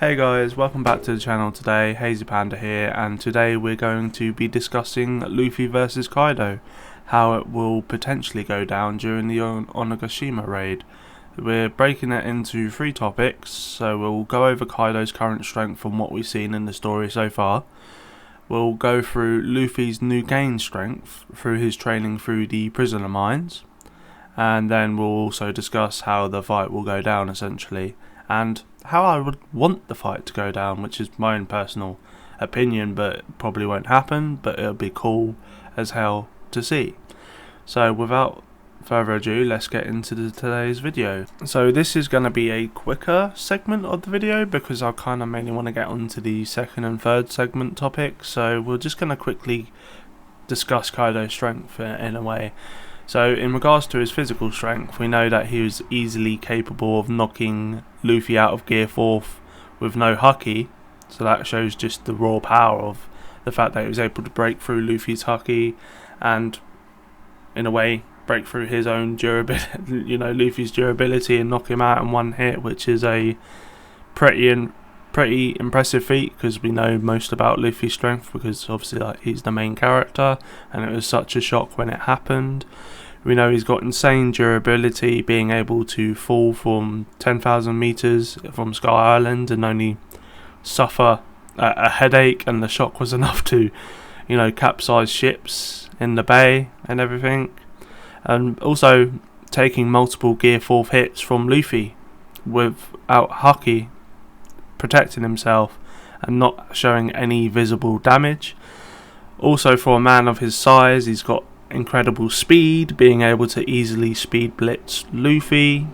Hey guys, welcome back to the channel today. Hazy Panda here, and today we're going to be discussing Luffy versus Kaido, how it will potentially go down during the Onigashima raid. We're breaking it into 3 topics, so we'll go over Kaido's current strength from what we've seen in the story so far. We'll go through Luffy's new gained strength through his training through the prisoner mines, and then we'll also discuss how the fight will go down essentially, and how I would want the fight to go down, which is my own personal opinion, but probably won't happen, but it'll be cool as hell to see. So without further ado, let's get into today's video. So this is going to be a quicker segment of the video because I kind of mainly want to get onto the second and third segment topics, so we're just going to quickly discuss Kaido's strength in a way. So in regards to his physical strength, we know that he was easily capable of knocking Luffy out of Gear 4th with no Haki, so that shows just the raw power of the fact that he was able to break through Luffy's Haki and in a way break through his own durability, Luffy's durability, and knock him out in one hit, which is a pretty impressive feat because we know most about Luffy's strength because obviously he's the main character and it was such a shock when it happened. We know he's got insane durability, being able to fall from 10,000 meters from Sky Island and only suffer a headache, and the shock was enough to, capsize ships in the bay and everything. And also taking multiple Gear 4th hits from Luffy without Haki, protecting himself and not showing any visible damage. Also, for a man of his size, he's got incredible speed, being able to easily speed blitz Luffy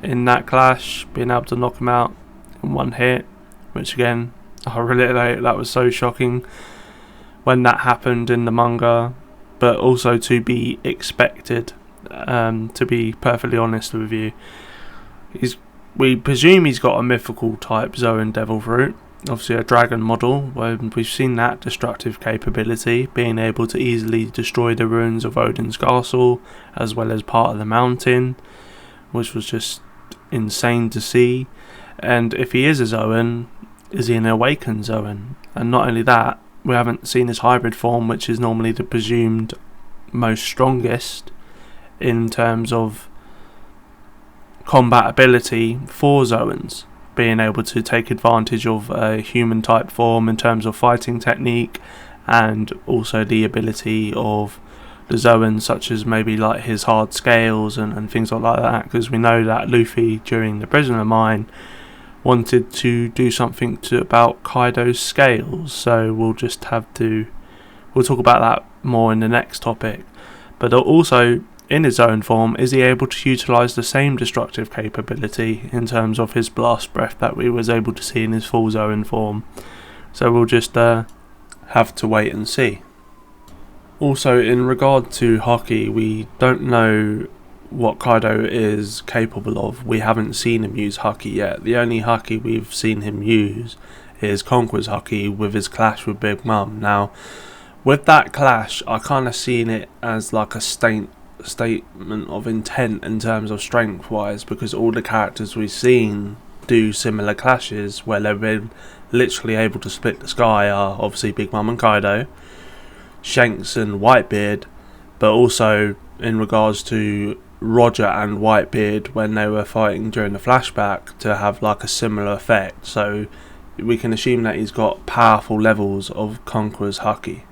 in that clash, being able to knock him out in one hit, which again I relate, that was so shocking when that happened in the manga, but also to be expected, to be perfectly honest with you. We presume he's got a mythical type Zoan Devil Fruit, obviously a dragon model, where we've seen that destructive capability, being able to easily destroy the ruins of Odin's castle as well as part of the mountain, which was just insane to see. And if he is a Zoan, is he an awakened Zoan? And not only that, we haven't seen his hybrid form, which is normally the presumed most strongest in terms of combat ability for Zoans, being able to take advantage of a human type form in terms of fighting technique, and also the ability of the Zoans, such as maybe like his hard scales and things like that, because we know that Luffy during the prisoner mine wanted to do something about Kaido's scales, so we'll talk about that more in the next topic. But also, in his own form, is he able to utilise the same destructive capability in terms of his blast breath that we was able to see in his full Zoan form? So we'll just have to wait and see. Also, in regard to Haki, we don't know what Kaido is capable of. We haven't seen him use Haki yet. The only Haki we've seen him use is Conqueror's Haki with his clash with Big Mom. Now, with that clash, I kind of seen it as like a statement of intent in terms of strength wise, because all the characters we've seen do similar clashes where they've been literally able to split the sky are obviously Big Mom and Kaido, Shanks and Whitebeard, but also in regards to Roger and Whitebeard when they were fighting during the flashback to have like a similar effect. So we can assume that he's got powerful levels of Conqueror's Haki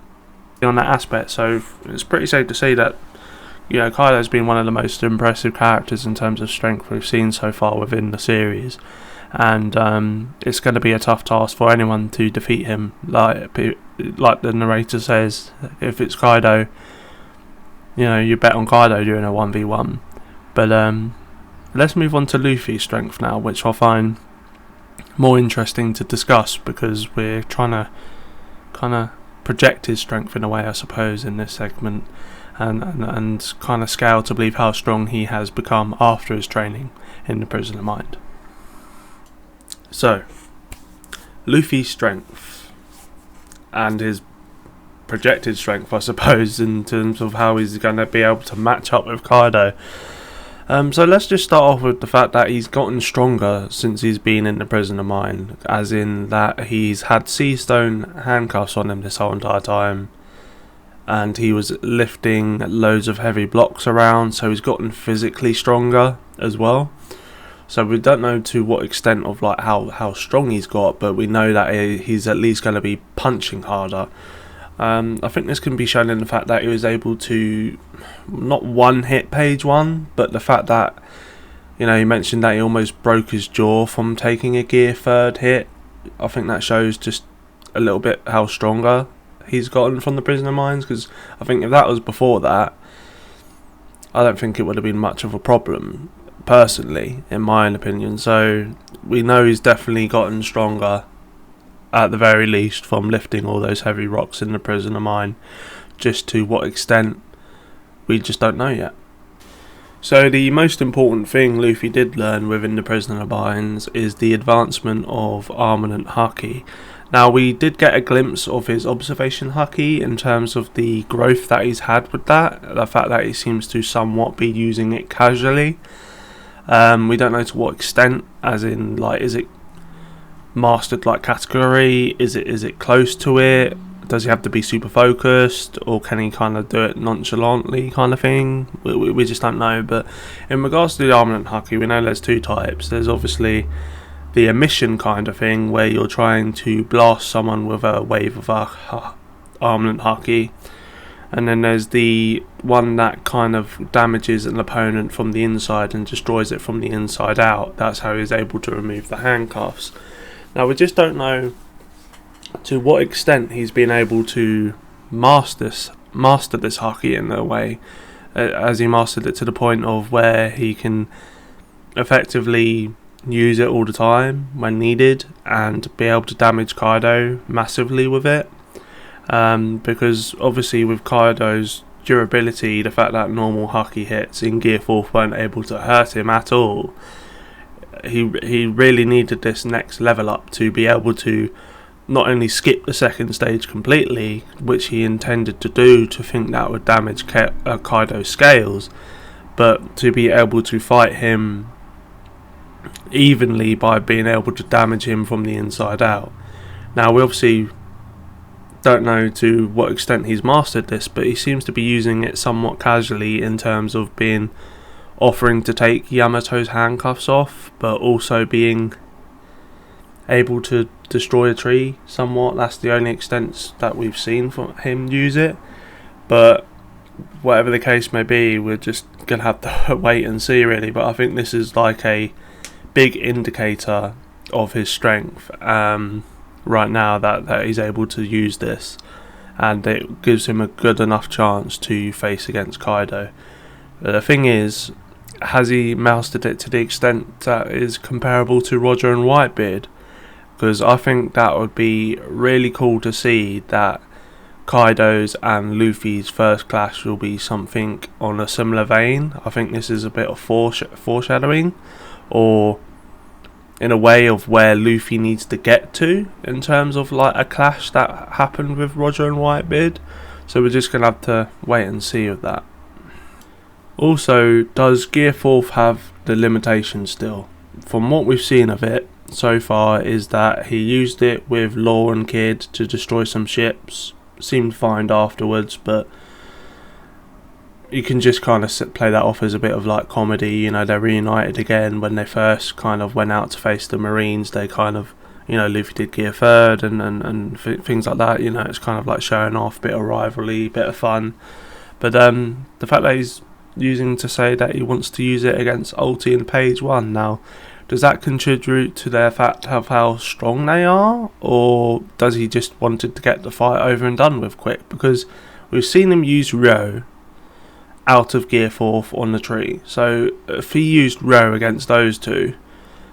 on that aspect. So it's pretty safe to say that Kaido's been one of the most impressive characters in terms of strength we've seen so far within the series, and it's going to be a tough task for anyone to defeat him. Like the narrator says, if it's Kaido, you bet on Kaido during a 1v1. But let's move on to Luffy's strength now, which I find more interesting to discuss because we're trying to kind of project his strength in a way, I suppose, in this segment, and kind of scale to believe how strong he has become after his training in the prisoner mind. So, Luffy's strength and his projected strength, I suppose, in terms of how he's going to be able to match up with Kaido. So let's just start off with the fact that he's gotten stronger since he's been in the prisoner mine, as in that he's had sea stone handcuffs on him this whole entire time, and he was lifting loads of heavy blocks around, so he's gotten physically stronger as well. So we don't know to what extent of like how strong he's got, but we know that he's at least going to be punching harder. I think this can be shown in the fact that he was able to not one hit page one, but the fact that, you know, he mentioned that he almost broke his jaw from taking a gear third hit. I think that shows just a little bit how stronger he's gotten from the prisoner mines, because I think if that was before that, I don't think it would have been much of a problem, personally, in my own opinion. So we know he's definitely gotten stronger, at the very least, from lifting all those heavy rocks in the prisoner mine. Just to what extent, we just don't know yet. So the most important thing Luffy did learn within the prisoner mines is the advancement of armament haki. Now, we did get a glimpse of his observation haki in terms of the growth that he's had with that, the fact that he seems to somewhat be using it casually. We don't know to what extent, as in, like, is it mastered like category, is it close to it, does he have to be super focused, or can he kind of do it nonchalantly kind of thing? We just don't know. But in regards to the armament haki, we know there's two types. There's obviously the emission kind of thing, where you're trying to blast someone with a wave of armament haki, and then there's the one that kind of damages an opponent from the inside and destroys it from the inside out. That's how he's able to remove the handcuffs. Now, we just don't know to what extent he's been able to master this haki in a way, as he mastered it to the point of where he can effectively use it all the time when needed and be able to damage Kaido massively with it. Because obviously with Kaido's durability, the fact that normal haki hits in Gear 4 weren't able to hurt him at all, he really needed this next level up to be able to not only skip the second stage completely, which he intended to do to think that would damage Kaido's scales, but to be able to fight him evenly by being able to damage him from the inside out. Now, we obviously don't know to what extent he's mastered this, but he seems to be using it somewhat casually in terms of offering to take Yamato's handcuffs off, but also being able to destroy a tree somewhat. That's the only extent that we've seen from him use it. But whatever the case may be, we're just going to have to wait and see, really. But I think this is like a big indicator of his strength right now, that he's able to use this, and it gives him a good enough chance to face against Kaido. The thing is, has he mastered it to the extent that is comparable to Roger and Whitebeard? Because I think that would be really cool to see, that Kaido's and Luffy's first clash will be something on a similar vein. I think this is a bit of foreshadowing, or in a way of where Luffy needs to get to in terms of like a clash that happened with Roger and Whitebeard. So we're just going to have to wait and see with that. Also, does Gear 4 have the limitation still? From what we've seen of it so far is that he used it with Law and Kid to destroy some ships. Seemed fine afterwards, but you can just kind of play that off as a bit of like comedy. You know, they're reunited again. When they first kind of went out to face the Marines, they kind of, you know, Luffy did Gear 3rd and things like that. You know, it's kind of like showing off, bit of rivalry, bit of fun. But the fact that he's using to say that he wants to use it against Ulti and Page 1 now, does that contribute to their fact of how strong they are, or does he just wanted to get the fight over and done with quick? Because we've seen him use Ryo out of Gear 4 on the tree, so if he used Ryo against those two,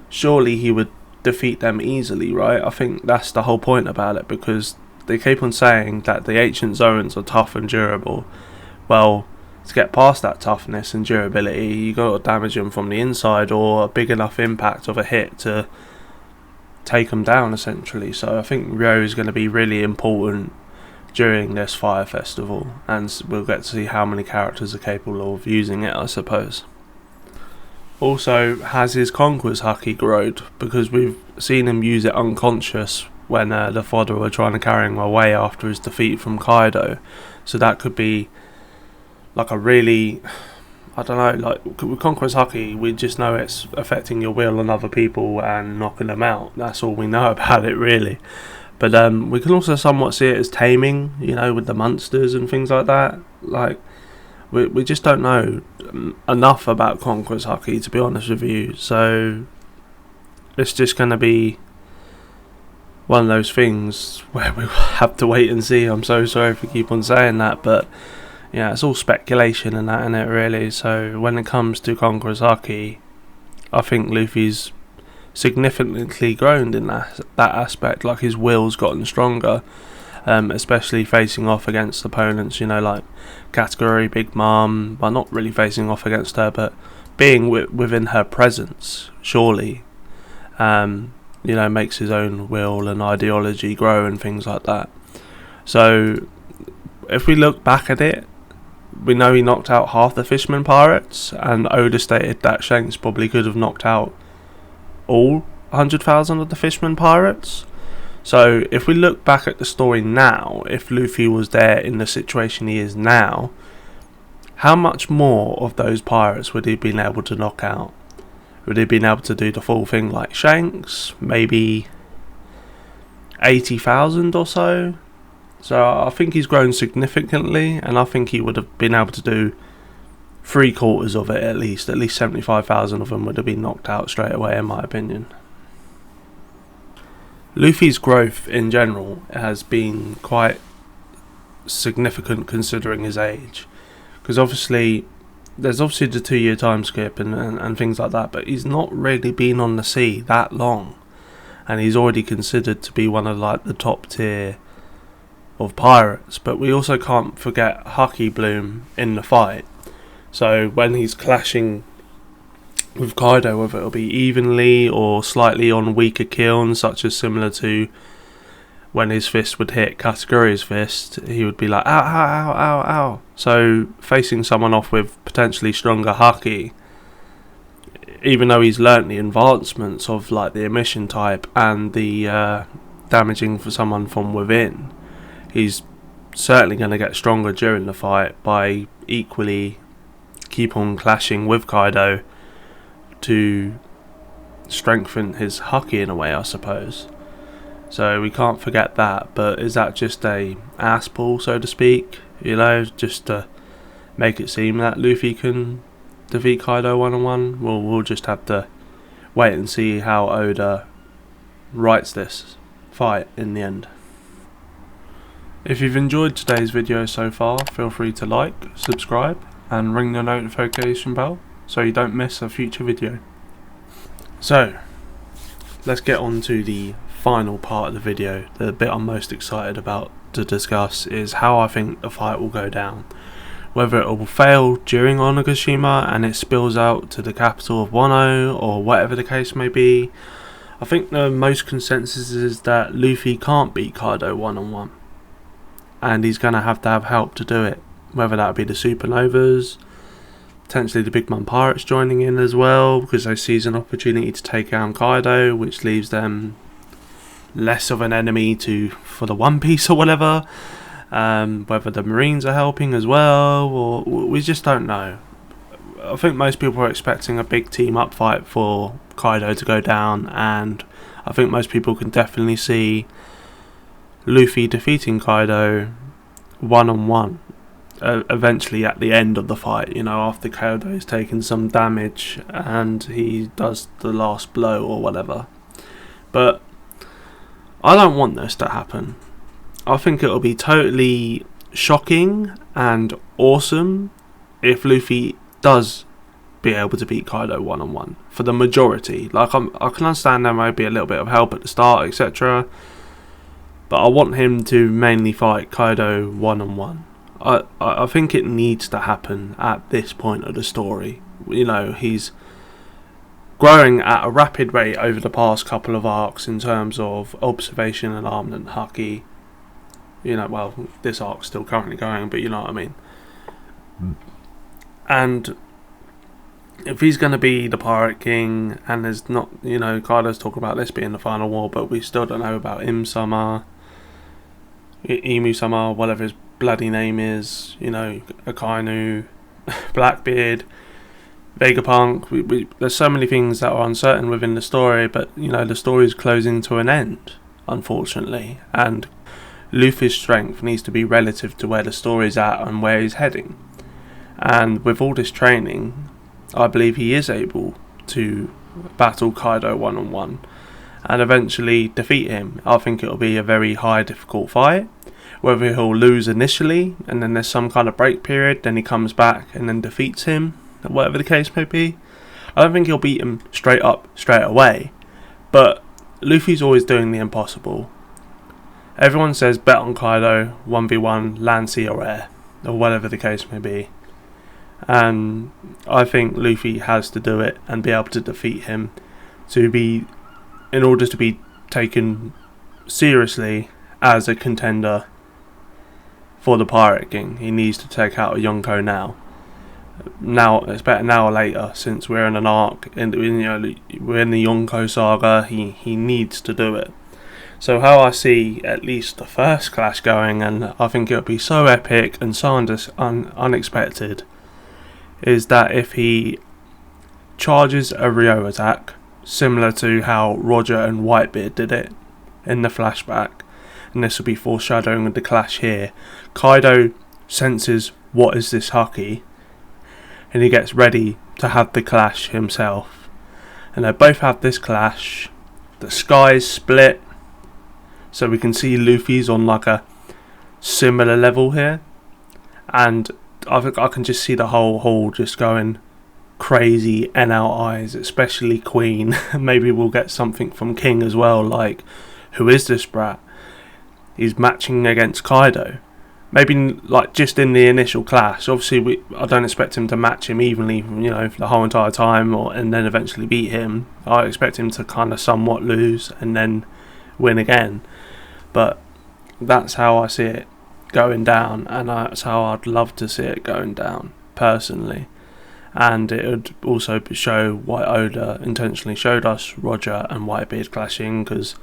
surely he would defeat them easily, right? I think that's the whole point about it, because they keep on saying that the ancient zones are tough and durable. Well, to get past that toughness and durability, you got to damage them from the inside, or a big enough impact of a hit to take them down, essentially. So I think Ryo is going to be really important during this Fire Festival, and we'll get to see how many characters are capable of using it, I suppose. Also, has his Conqueror's Haki growed? Because we've seen him use it unconscious when the fodder were trying to carry him away after his defeat from Kaido. So that could be like a really, I don't know, like with Conqueror's Haki, we just know it's affecting your will on other people and knocking them out. That's all we know about it, really. But we can also somewhat see it as taming, you know, with the monsters and things like that. Like, we just don't know enough about Conqueror's Haki, to be honest with you. So it's just going to be one of those things where we have to wait and see. I'm so sorry if we keep on saying that, but yeah, it's all speculation and that, innit, really. So when it comes to Conqueror's Haki, I think Luffy's significantly grown in that aspect. Like, his will's gotten stronger, especially facing off against opponents, you know, like Katakuri, Big Mom. Well, not really facing off against her, but being within her presence, surely, you know, makes his own will and ideology grow and things like that. So if we look back at it, we know he knocked out half the Fisherman Pirates, and Oda stated that Shanks probably could have knocked out all 100,000 of the Fisherman Pirates. So if we look back at the story now, if Luffy was there in the situation he is now, how much more of those pirates would he have been able to knock out? Would he have been able to do the full thing like Shanks? Maybe 80,000 or so? So I think he's grown significantly, and I think he would have been able to do 3/4 of it at least 75,000 of them would have been knocked out straight away, in my opinion. Luffy's growth in general has been quite significant considering his age, because there's obviously the 2-year time skip and things like that, but he's not really been on the sea that long, and he's already considered to be one of like the top tier of pirates. But we also can't forget Haki Bloom in the fight. So when he's clashing with Kaido, whether it'll be evenly or slightly on weaker kilns, such as similar to when his fist would hit Katakuri's fist, he would be like, ow, ow, ow, ow, ow. So facing someone off with potentially stronger Haki, even though he's learnt the advancements of like the emission type and the damaging for someone from within, he's certainly going to get stronger during the fight by equally keep on clashing with Kaido to strengthen his Haki in a way, I suppose. So we can't forget that. But is that just a ass pull, so to speak? You know, just to make it seem that Luffy can defeat Kaido one-on-one? Well, we'll just have to wait and see how Oda writes this fight in the end. If you've enjoyed today's video so far, feel free to like, subscribe and ring the notification bell so you don't miss a future video. So, let's get on to the final part of the video. The bit I'm most excited about to discuss is how I think the fight will go down. Whether it will fail during Onigashima and it spills out to the capital of Wano, or whatever the case may be. I think the most consensus is that Luffy can't beat Kaido one-on-one, and he's going to have help to do it. Whether that be the Supernovas, potentially the Big Mom Pirates joining in as well, because they seize an opportunity to take down Kaido, which leaves them less of an enemy for the One Piece or whatever. Whether the Marines are helping as well, or we just don't know. I think most people are expecting a big team up fight for Kaido to go down, and I think most people can definitely see Luffy defeating Kaido one-on-one eventually at the end of the fight, you know, after Kaido's taken some damage and he does the last blow or whatever. But I don't want this to happen. I think it'll be totally shocking and awesome if Luffy does be able to beat Kaido one-on-one for the majority. Like, I can understand there might be a little bit of help at the start, etc., but I want him to mainly fight Kaido one-on-one. I think it needs to happen at this point of the story. You know, he's growing at a rapid rate over the past couple of arcs in terms of observation and armament Haki. You know, well, this arc's still currently going, but you know what I mean. And if he's going to be the Pirate King, and there's not, Kaido's talk about this being the final war, but we still don't know about Imu-sama, whatever his bloody name is, Akainu, Blackbeard, Vegapunk. There's so many things that are uncertain within the story, but the story's closing to an end, unfortunately, and Luffy's strength needs to be relative to where the story's at and where he's heading. And with all this training, I believe he is able to battle Kaido one-on-one and eventually defeat him. I think it'll be a very high difficult fight. Whether he'll lose initially and then there's some kind of break period, then he comes back and then defeats him, whatever the case may be. I don't think he'll beat him straight away, but Luffy's always doing the impossible. Everyone says bet on Kaido 1v1 land, sea or air, or whatever the case may be, and I think Luffy has to do it and be able to defeat him in order to be taken seriously as a contender for the Pirate King. He needs to take out a Yonko now. It's better now or later, since we're in an arc, we're in the Yonko saga. He needs to do it. So how I see at least the first clash going, and I think it'll be so epic and so unexpected, is that if he charges a Ryo attack, similar to how Roger and Whitebeard did it in the flashback, and this will be foreshadowing the clash here. Kaido senses what is this Haki, and he gets ready to have the clash himself. And they both have this clash. The skies split, so we can see Luffy's on like a similar level here, and I think I can just see the whole hall just going crazy and out eyes, especially Queen. Maybe we'll get something from King as well, like, who is this brat? He's matching against Kaido. Maybe like just in the initial clash. Obviously, I don't expect him to match him evenly, for the whole entire time, and then eventually beat him. I expect him to kind of somewhat lose and then win again. But that's how I see it going down, and that's how I'd love to see it going down personally. And it would also show why Oda intentionally showed us Roger and Whitebeard clashing, because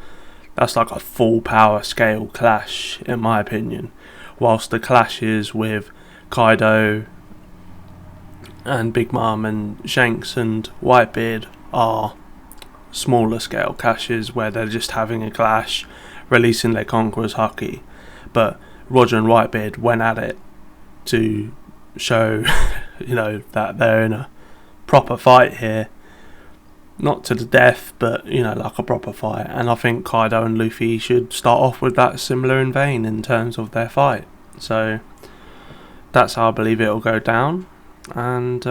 that's like a full power scale clash in my opinion, whilst the clashes with Kaido and Big Mom and Shanks and Whitebeard are smaller scale clashes where they're just having a clash, releasing their conqueror's Haki. But Roger and Whitebeard went at it to show that they're in a proper fight here, not to the death, but like a proper fight. And I think Kaido and Luffy should start off with that similar in vein in terms of their fight. So that's how I believe it'll go down. And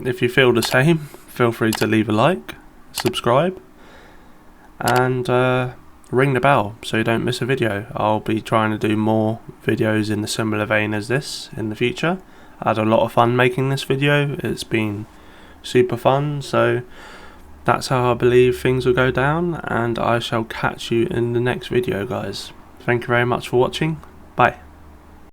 if you feel the same, feel free to leave a like, subscribe, and ring the bell so you don't miss a video. I'll be trying to do more videos in a similar vein as this in the future. I had a lot of fun making this video. It's been super fun, so that's how I believe things will go down, and I shall catch you in the next video, guys. Thank you very much for watching. Bye.